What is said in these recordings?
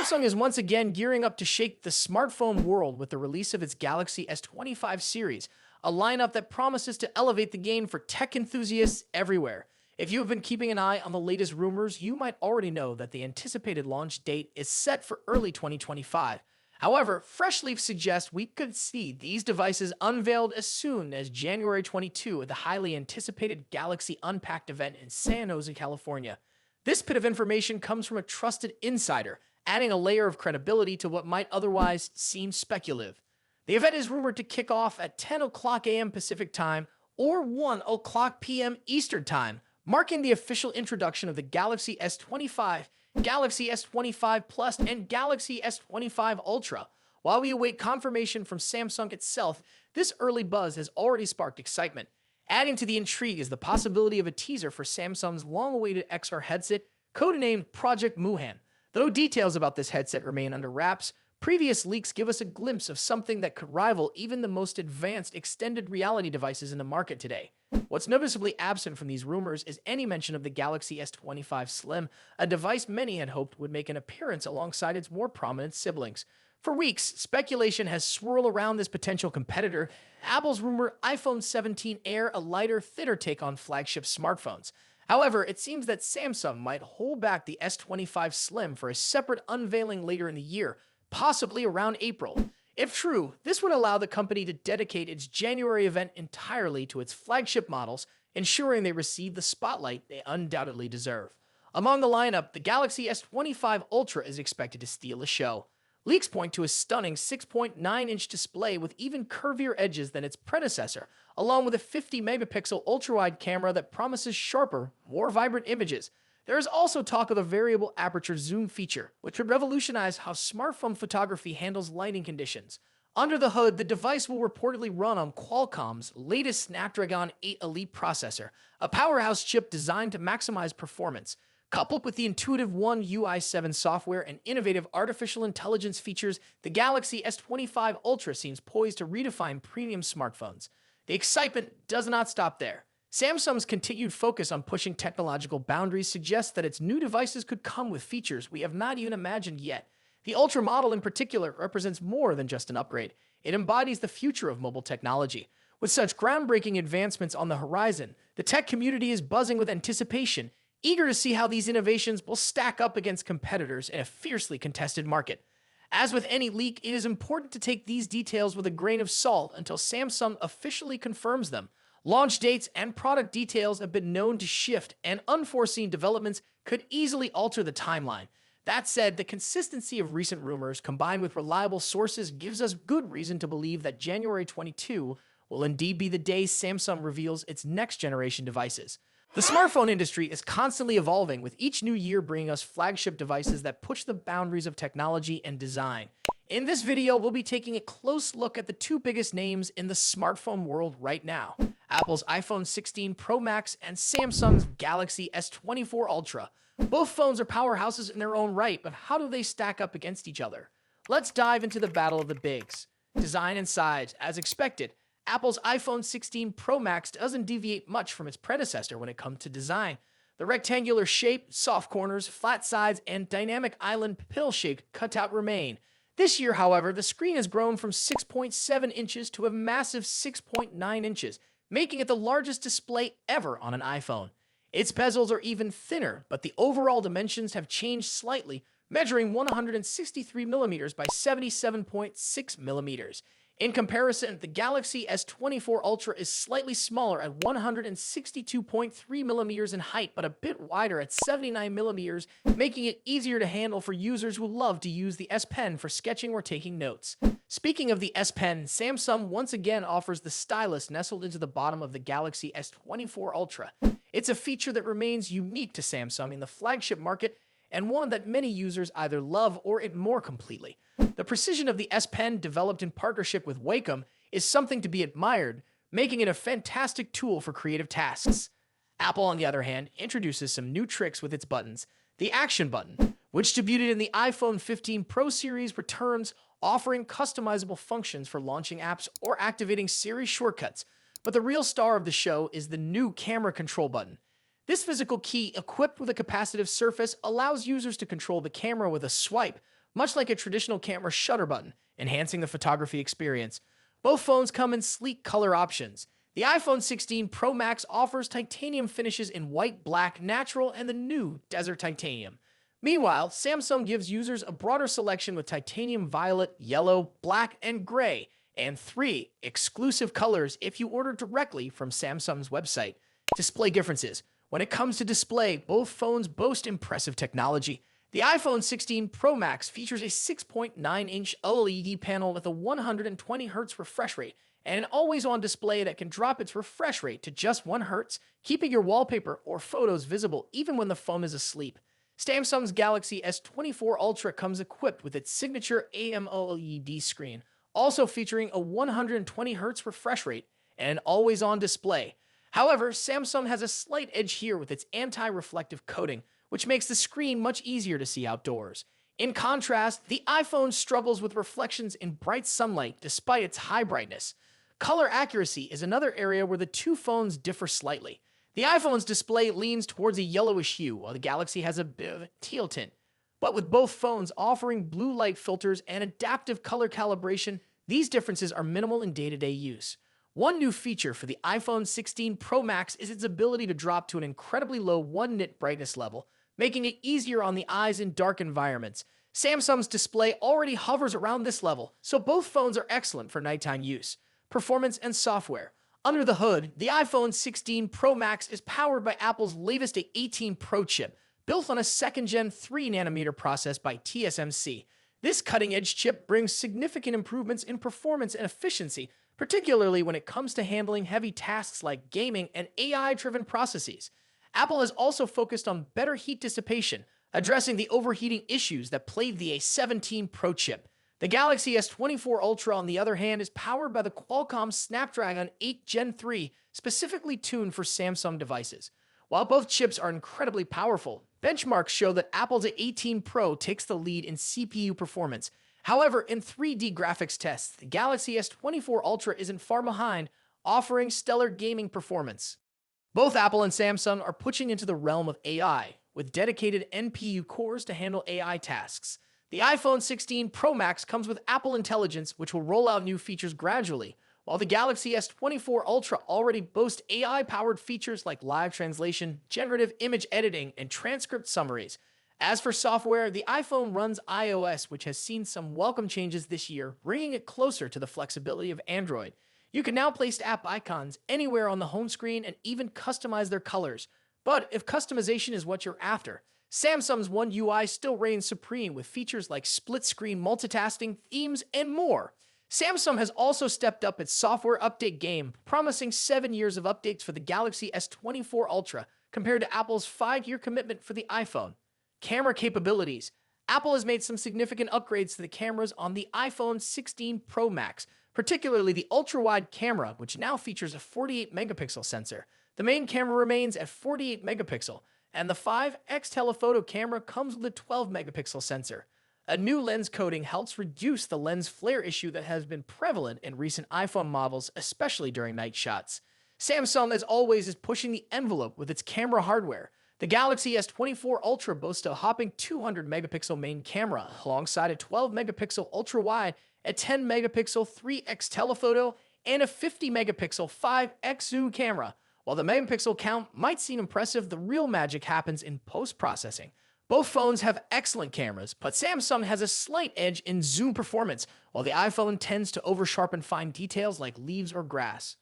Samsung is once again gearing up to shake the smartphone world with the release of its Galaxy S25 series, a lineup that promises to elevate the game for tech enthusiasts everywhere. If you have been keeping an eye on the latest rumors, you might already know that the anticipated launch date is set for early 2025. However, fresh leaks suggest we could see these devices unveiled as soon as January 22 at the highly anticipated Galaxy Unpacked event in San Jose, California. This bit of information comes from a trusted insider, adding a layer of credibility to what might otherwise seem speculative. The event is rumored to kick off at 10 o'clock a.m. Pacific Time or 1 o'clock p.m. Eastern Time, marking the official introduction of the Galaxy S25, Galaxy S25 Plus, and Galaxy S25 Ultra. While we await confirmation from Samsung itself, this early buzz has already sparked excitement. Adding to the intrigue is the possibility of a teaser for Samsung's long-awaited XR headset, codenamed Project Muhan. Though details about this headset remain under wraps, previous leaks give us a glimpse of something that could rival even the most advanced extended reality devices in the market today. What's noticeably absent from these rumors is any mention of the Galaxy S25 Slim, a device many had hoped would make an appearance alongside its more prominent siblings. For weeks, speculation has swirled around this potential competitor, Apple's rumored iPhone 17 Air, a lighter, thinner take on flagship smartphones. However, it seems that Samsung might hold back the S25 Slim for a separate unveiling later in the year, possibly around April. If true, this would allow the company to dedicate its January event entirely to its flagship models, ensuring they receive the spotlight they undoubtedly deserve. Among the lineup, the Galaxy S25 Ultra is expected to steal the show. Leaks point to a stunning 6.9-inch display with even curvier edges than its predecessor, along with a 50-megapixel ultra-wide camera that promises sharper, more vibrant images. There is also talk of the variable aperture zoom feature, which would revolutionize how smartphone photography handles lighting conditions. Under the hood, the device will reportedly run on Qualcomm's latest Snapdragon 8 Elite processor, a powerhouse chip designed to maximize performance. Coupled with the intuitive One UI 7 software and innovative artificial intelligence features, the Galaxy S25 Ultra seems poised to redefine premium smartphones. The excitement does not stop there. Samsung's continued focus on pushing technological boundaries suggests that its new devices could come with features we have not even imagined yet. The Ultra model in particular represents more than just an upgrade. It embodies the future of mobile technology. With such groundbreaking advancements on the horizon, the tech community is buzzing with anticipation, eager to see how these innovations will stack up against competitors in a fiercely contested market. As with any leak, it is important to take these details with a grain of salt until Samsung officially confirms them. Launch dates and product details have been known to shift, and unforeseen developments could easily alter the timeline. That said, the consistency of recent rumors combined with reliable sources gives us good reason to believe that January 22 will indeed be the day Samsung reveals its next-generation devices. The smartphone industry is constantly evolving, with each new year bringing us flagship devices that push the boundaries of technology and design. In this video, we'll be taking a close look at the two biggest names in the smartphone world right now: Apple's iPhone 16 Pro Max and Samsung's Galaxy S24 Ultra. Both phones are powerhouses in their own right, but how do they stack up against each other? Let's dive into the battle of the bigs. Design and size. As expected, Apple's iPhone 16 Pro Max doesn't deviate much from its predecessor when it comes to design. The rectangular shape, soft corners, flat sides, and dynamic island pill-shaped cutout remain. This year, however, the screen has grown from 6.7 inches to a massive 6.9 inches, making it the largest display ever on an iPhone. Its bezels are even thinner, but the overall dimensions have changed slightly, measuring 163 millimeters by 77.6 millimeters. In comparison, the Galaxy S24 Ultra is slightly smaller at 162.3 millimeters in height, but a bit wider at 79 millimeters, making it easier to handle for users who love to use the S Pen for sketching or taking notes. Speaking of the S Pen, Samsung once again offers the stylus nestled into the bottom of the Galaxy S24 Ultra. It's a feature that remains unique to Samsung in the flagship market, and one that many users either love or ignore completely. The precision of the S Pen, developed in partnership with Wacom, is something to be admired, making it a fantastic tool for creative tasks. Apple, on the other hand, introduces some new tricks with its buttons. The Action button, which debuted in the iPhone 15 Pro series, returns, offering customizable functions for launching apps or activating Siri shortcuts. But the real star of the show is the new Camera Control button. This physical key, equipped with a capacitive surface, allows users to control the camera with a swipe, much like a traditional camera shutter button, enhancing the photography experience. Both phones come in sleek color options. The iPhone 16 Pro Max offers titanium finishes in white, black, natural, and the new Desert Titanium. Meanwhile, Samsung gives users a broader selection with titanium violet, yellow, black, and gray, and 3 exclusive colors if you order directly from Samsung's website. Display differences. When it comes to display, both phones boast impressive technology. The iPhone 16 Pro Max features a 6.9-inch OLED panel with a 120Hz refresh rate and an always-on display that can drop its refresh rate to just 1 Hz, keeping your wallpaper or photos visible even when the phone is asleep. Samsung's Galaxy S24 Ultra comes equipped with its signature AMOLED screen, also featuring a 120Hz refresh rate and an always-on display. However, Samsung has a slight edge here with its anti-reflective coating, which makes the screen much easier to see outdoors. In contrast, the iPhone struggles with reflections in bright sunlight despite its high brightness. Color accuracy is another area where the two phones differ slightly. The iPhone's display leans towards a yellowish hue, while the Galaxy has a bit of a teal tint. But with both phones offering blue light filters and adaptive color calibration, these differences are minimal in day-to-day use. One new feature for the iPhone 16 Pro Max is its ability to drop to an incredibly low 1-nit brightness level, making it easier on the eyes in dark environments. Samsung's display already hovers around this level, so both phones are excellent for nighttime use. Performance and software. Under the hood, the iPhone 16 Pro Max is powered by Apple's latest A18 Pro chip, built on a second-gen 3nm process by TSMC. This cutting-edge chip brings significant improvements in performance and efficiency, particularly when it comes to handling heavy tasks like gaming and AI-driven processes. Apple has also focused on better heat dissipation, addressing the overheating issues that plagued the A17 Pro chip. The Galaxy S24 Ultra, on the other hand, is powered by the Qualcomm Snapdragon 8 Gen 3, specifically tuned for Samsung devices. While both chips are incredibly powerful, benchmarks show that Apple's A18 Pro takes the lead in CPU performance. However, in 3D graphics tests, the Galaxy S24 Ultra isn't far behind, offering stellar gaming performance. Both Apple and Samsung are pushing into the realm of AI, with dedicated NPU cores to handle AI tasks. The iPhone 16 Pro Max comes with Apple Intelligence, which will roll out new features gradually, while the Galaxy S24 Ultra already boasts AI-powered features like live translation, generative image editing, and transcript summaries. As for software, the iPhone runs iOS, which has seen some welcome changes this year, bringing it closer to the flexibility of Android. You can now place app icons anywhere on the home screen and even customize their colors. But if customization is what you're after, Samsung's One UI still reigns supreme with features like split-screen multitasking, themes, and more. Samsung has also stepped up its software update game, promising 7 years of updates for the Galaxy S24 Ultra, compared to Apple's 5-year commitment for the iPhone. Camera capabilities. Apple has made some significant upgrades to the cameras on the iPhone 16 Pro Max, particularly the ultra-wide camera, which now features a 48-megapixel sensor. The main camera remains at 48 megapixel, and the 5x telephoto camera comes with a 12-megapixel sensor. A new lens coating helps reduce the lens flare issue that has been prevalent in recent iPhone models, especially during night shots. Samsung, as always, is pushing the envelope with its camera hardware. The Galaxy S24 Ultra boasts a hopping 200-megapixel main camera, alongside a 12-megapixel ultra-wide, a 10-megapixel 3x telephoto, and a 50-megapixel 5x zoom camera. While the megapixel count might seem impressive, the real magic happens in post-processing. Both phones have excellent cameras, but Samsung has a slight edge in zoom performance, while the iPhone tends to over-sharpen fine details like leaves or grass.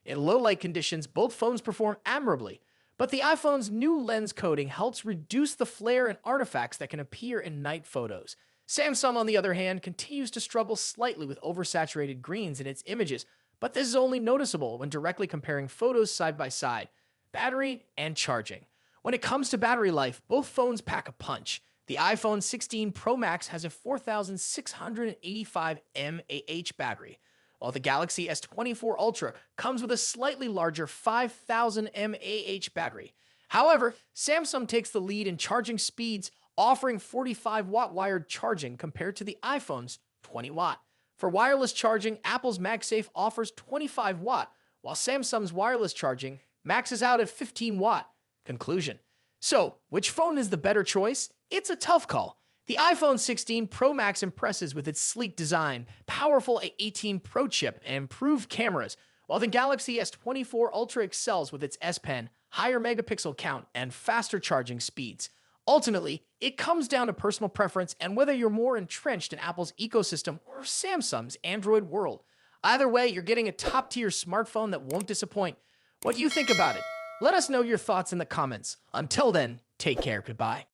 In low-light conditions, both phones perform admirably, but the iPhone's new lens coating helps reduce the flare and artifacts that can appear in night photos. Samsung, on the other hand, continues to struggle slightly with oversaturated greens in its images, but this is only noticeable when directly comparing photos side by side. Battery and charging. When it comes to battery life, both phones pack a punch. The iPhone 16 Pro Max has a 4,685 mAh battery, while the Galaxy S24 Ultra comes with a slightly larger 5,000 mAh battery. However, Samsung takes the lead in charging speeds, offering 45-watt wired charging compared to the iPhone's 20-watt. For wireless charging, Apple's MagSafe offers 25-watt, while Samsung's wireless charging maxes out at 15-watt. Conclusion. So, which phone is the better choice? It's a tough call. The iPhone 16 Pro Max impresses with its sleek design, powerful A18 Pro chip, and improved cameras, while the Galaxy S24 Ultra excels with its S Pen, higher megapixel count, and faster charging speeds. Ultimately, it comes down to personal preference and whether you're more entrenched in Apple's ecosystem or Samsung's Android world. Either way, you're getting a top-tier smartphone that won't disappoint. What do you think about it? Let us know your thoughts in the comments. Until then, take care. Goodbye.